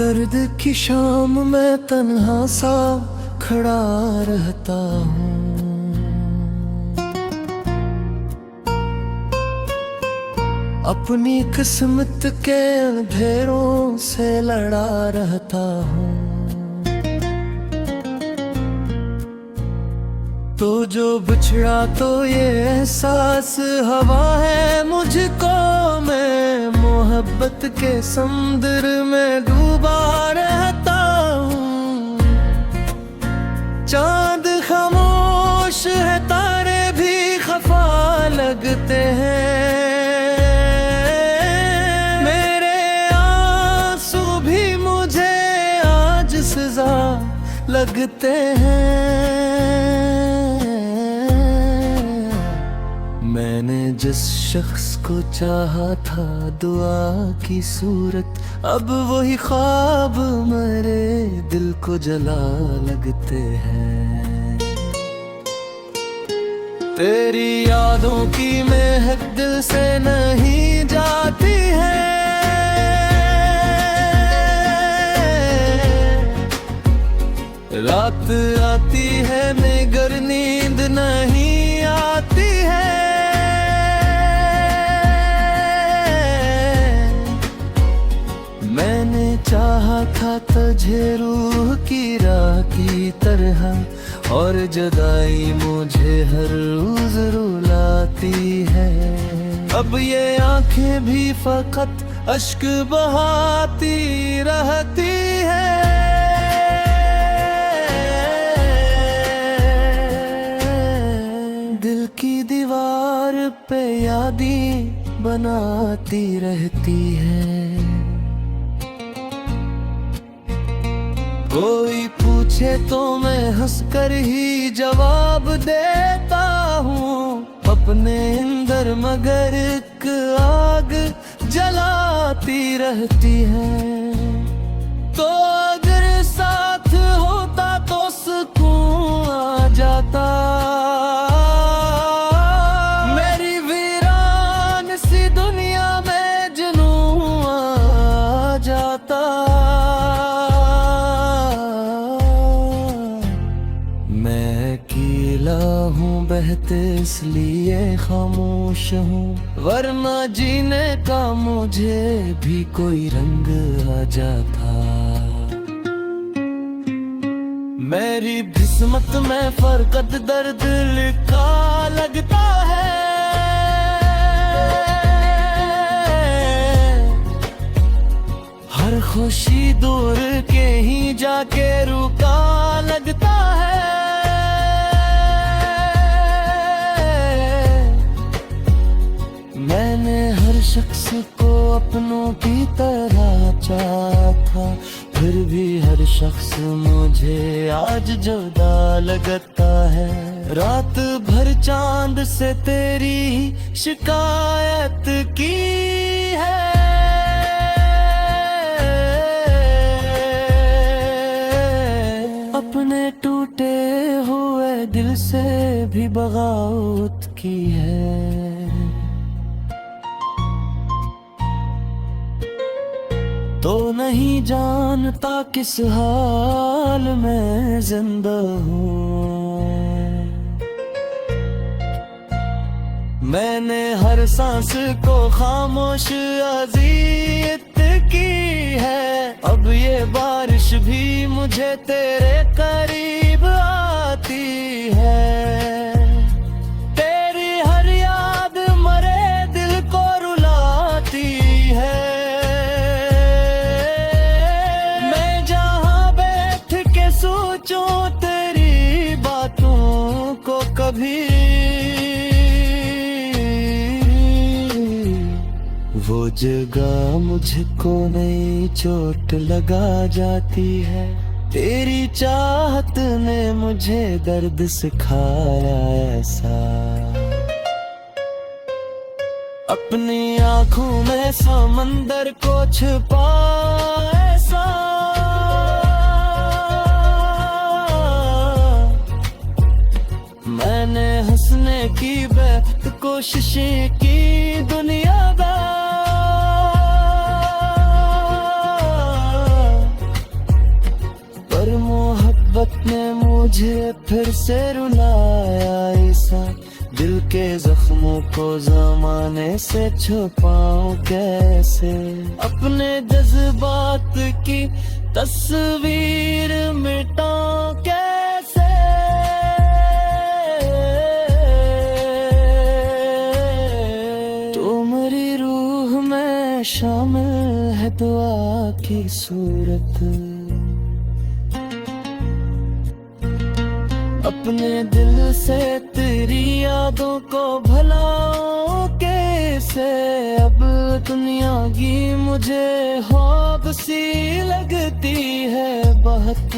सर्द की शाम में तन्हा सा खड़ा रहता हूँ। अपनी किस्मत के अंधेरों से लड़ा रहता हूँ। तो जो बिछड़ा तो ये एहसास हवा है मुझको, मैं मोहब्बत के समुद्र में डूबा रहता हूँ। चांद खामोश है, तारे भी खफा लगते हैं। मेरे आंसू भी मुझे आज सजा लगते हैं। मैंने जिस शख्स को चाहा था दुआ की सूरत, अब वही ख्वाब मेरे दिल को जला लगते हैं। तेरी यादों की महक दिल से नहीं जाती है। रात आती है मगर नींद नहीं आती है। मैंने चाहा था तुझे रूह की राह की तरह, और जुदाई मुझे हर रोज रुलाती है। अब ये आंखें भी फकत अश्क बहाती रहती है। दिल की दीवार पे यादें बनाती रहती है। कोई पूछे तो मैं हंसकर ही जवाब देता हूँ। अपने अंदर मगर एक आग जलाती रहती है। तो अगर साथ होता तो सुकून आ जाता। मेरी वीरान सी दुनिया में जुनून आ जाता। हूँ बहते इसलिए खामोश हूँ, वरना जीने का मुझे भी कोई रंग आ जाता। मेरी किस्मत में फरकत दर्द लिखा लगता है। हर खुशी दूर के ही जाके रुका लगता है। मैंने हर शख्स को अपनों की तरह चाहा था, फिर भी हर शख्स मुझे आज जुदा लगता है। रात भर चांद से तेरी शिकायत की है। अपने टूटे हुए दिल से भी बगावत की है। तो नहीं जानता किस हाल में जिंदा हूँ। मैंने हर सांस को खामोश अज़ियत की है। अब ये बारिश भी मुझे तेरे करीब आती है। तेरी हर याद मरे दिल को रुलाती है। सोचो तेरी बातों को कभी, वो जगह मुझको नई चोट लगा जाती है। तेरी चाहत ने मुझे दर्द सिखाया ऐसा। अपनी आंखों में समंदर को छुपा ऐसा। मैंने हंसने की बेहद कोशिशें की दुनिया मोहब्बत ने मुझे फिर से रुलाया ऐसा, दिल के जख्मों को जमाने से छुपाऊं कैसे, अपने जज्बात की तस्वीर मिटाऊं कैसे। तो मेरी रूह में शामिल है दुआ की सूरत, अपने दिल से तेरी यादों को भलाऊं कैसे। अब दुनिया की मुझे ख्वाब सी लगती है बहुत,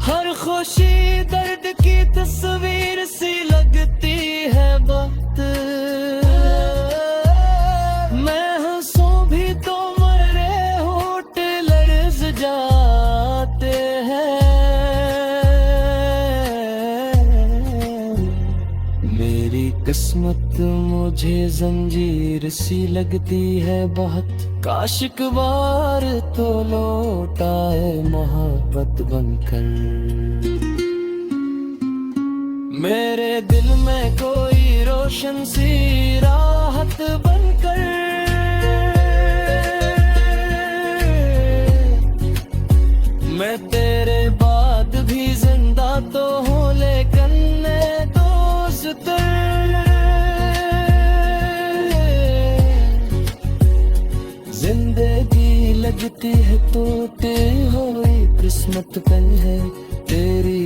हर खुशी दर्द की तस्वीर सी लगती है बहुत। मैं हंसूं भी तो मेरे होंठ लर्ज़ जाते हैं। मेरी किस्मत मुझे जंजीर सी लगती है बहुत, काश एक बार तो लौट आए मोहब्बत बनकर। मेरे दिल में कोई रोशन सी राहत बनकर, मैं तेरे बाद भी जिंदा तो हूँ लेकिन दोस्त। जिंदगी लगती है तो तेरी हुई किस्मत पे है, तेरी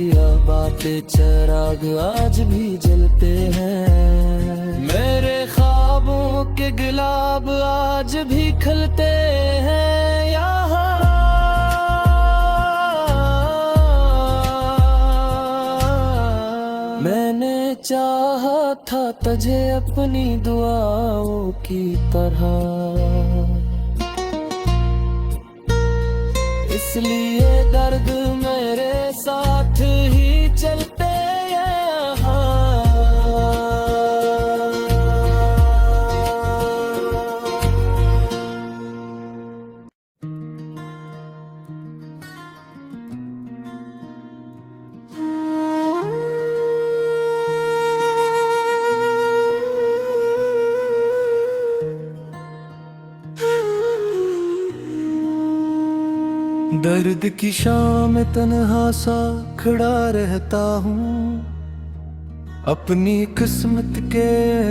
बातें चिराग आज भी जलते हैं। मेरे ख्वाबों के गुलाब आज भी खिलते हैं यहाँ। मैंने चाहा था तुझे अपनी दुआओं की तरह, इसलिए दर्द मेरे साथ ही चलते यहाँ। दर्द की शाम तन्हा सा खड़ा रहता हूँ, अपनी किस्मत के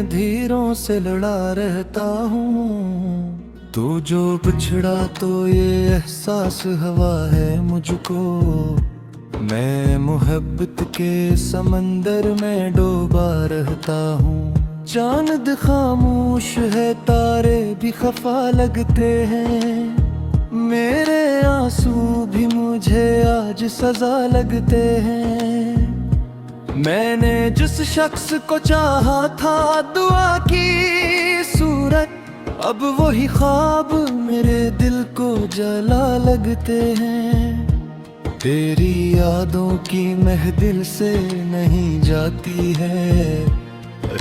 धीरों से लड़ा रहता हूँ। तू जो बिछड़ा तो ये एहसास हुआ है मुझको, मैं मोहब्बत के समंदर में डूबा रहता हूँ। चांद खामोश है तारे भी खफा लगते हैं, मेरे आंसू भी मुझे आज सजा लगते हैं। मैंने जिस शख्स को चाहा था दुआ की सूरत, अब वही ख्वाब मेरे दिल को जला लगते हैं। तेरी यादों की महदिल से नहीं जाती है,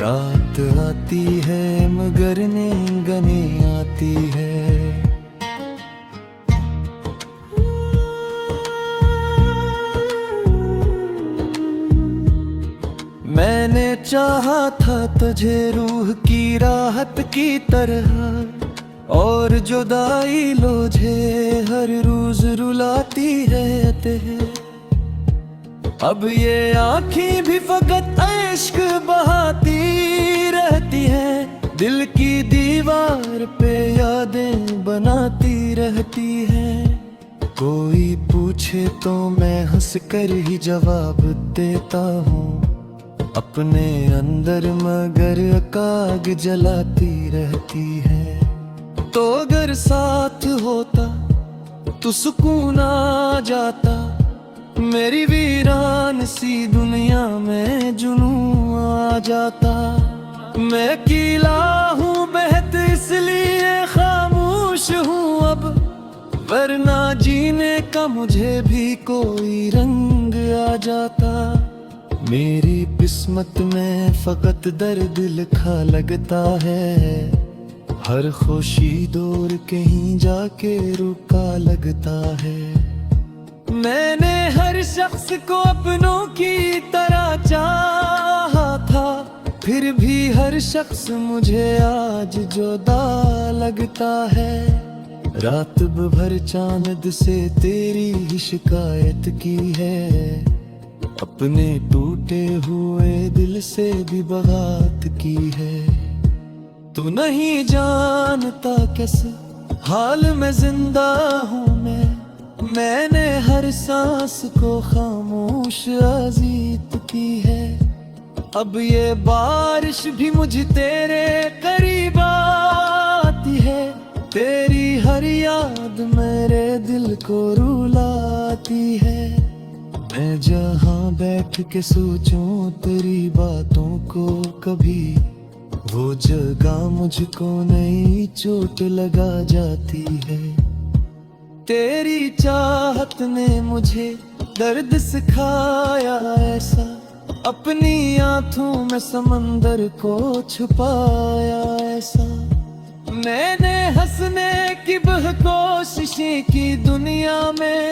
रात आती है मगर नींद नहीं आती है। मैंने चाहा था तुझे रूह की राहत की तरह, और जुदाई लोझे हर रोज रुलाती रहते हैं। अब ये आँखें भी फकत इश्क बहाती रहती हैं, दिल की दीवार पे यादें बनाती रहती हैं। कोई पूछे तो मैं हंस कर ही जवाब देता हूँ, अपने अंदर मगर आग जलाती रहती है। तो अगर साथ होता तो सुकून आ जाता, मेरी वीरान सी दुनिया में जुनून आ जाता। मैं अकेला हूँ बेहद इसलिए खामोश हूँ अब, वरना जीने का मुझे भी कोई रंग आ जाता। मेरी किस्मत में फकत दर्द लिखा लगता है, हर खुशी दूर कहीं जाके रुका लगता है। मैंने हर शख्स को अपनों की तरह चाहा था, फिर भी हर शख्स मुझे आज जुदा लगता है। रात भर चांद से तेरी ही शिकायत की है, अपने टूटे हुए दिल से भी बात की है। तू नहीं जानता कैसे हाल में जिंदा हूँ मैंने हर सांस को खामोश अजीत की है। अब ये बारिश भी मुझे तेरे करीब आती है, तेरी हर याद मेरे दिल को रुलाती है। मैं जहाँ बैठ के सोचूं तेरी बातों को कभी, वो जगह मुझको नई चोट लगा जाती है। तेरी चाहत ने मुझे दर्द सिखाया ऐसा, अपनी आंखों में समंदर को छुपाया ऐसा। मैंने हंसने की कोशिशें की दुनिया में,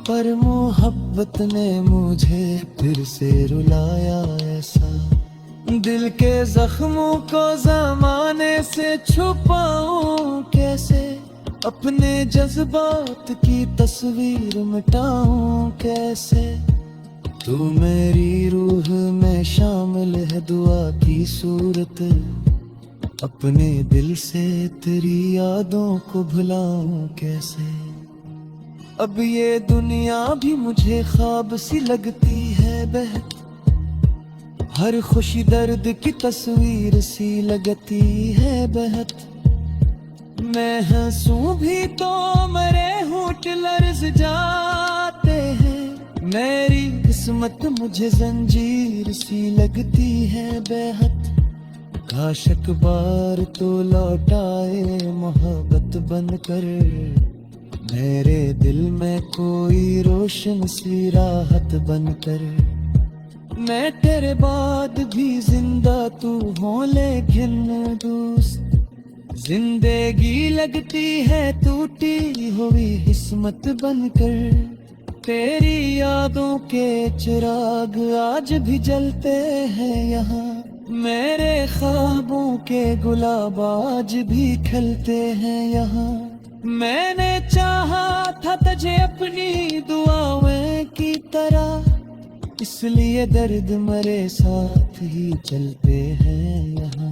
पर मोहब्बत ने मुझे फिर से रुलाया ऐसा। दिल के जख्मों को ज़माने से छुपाऊं कैसे, अपने जज्बात की तस्वीर मिटाऊं कैसे। तू मेरी रूह में शामिल है दुआ की सूरत, अपने दिल से तेरी यादों को भुलाऊं कैसे। अब ये दुनिया भी मुझे ख्वाब सी लगती है बहत, हर खुशी दर्द की तस्वीर सी लगती है बहत। मैं हंसूं भी तो मेरे होंठ लर्ज जाते हैं, मेरी किस्मत मुझे जंजीर सी लगती है बेहद। काश एक बार तो लौटाए मोहब्बत बनकर, मेरे दिल में कोई रोशन सी राहत बनकर। मैं तेरे बाद भी जिंदा तू हो लेकिन दोस्त, जिंदगी लगती है टूटी हुई किस्मत बनकर। तेरी यादों के चिराग आज भी जलते हैं यहाँ, मेरे ख्वाबों के गुलाब आज भी खिलते हैं यहाँ। मैंने चाहा था तुझे अपनी दुआओं की तरह, इसलिए दर्द मेरे साथ ही चलते हैं यहाँ।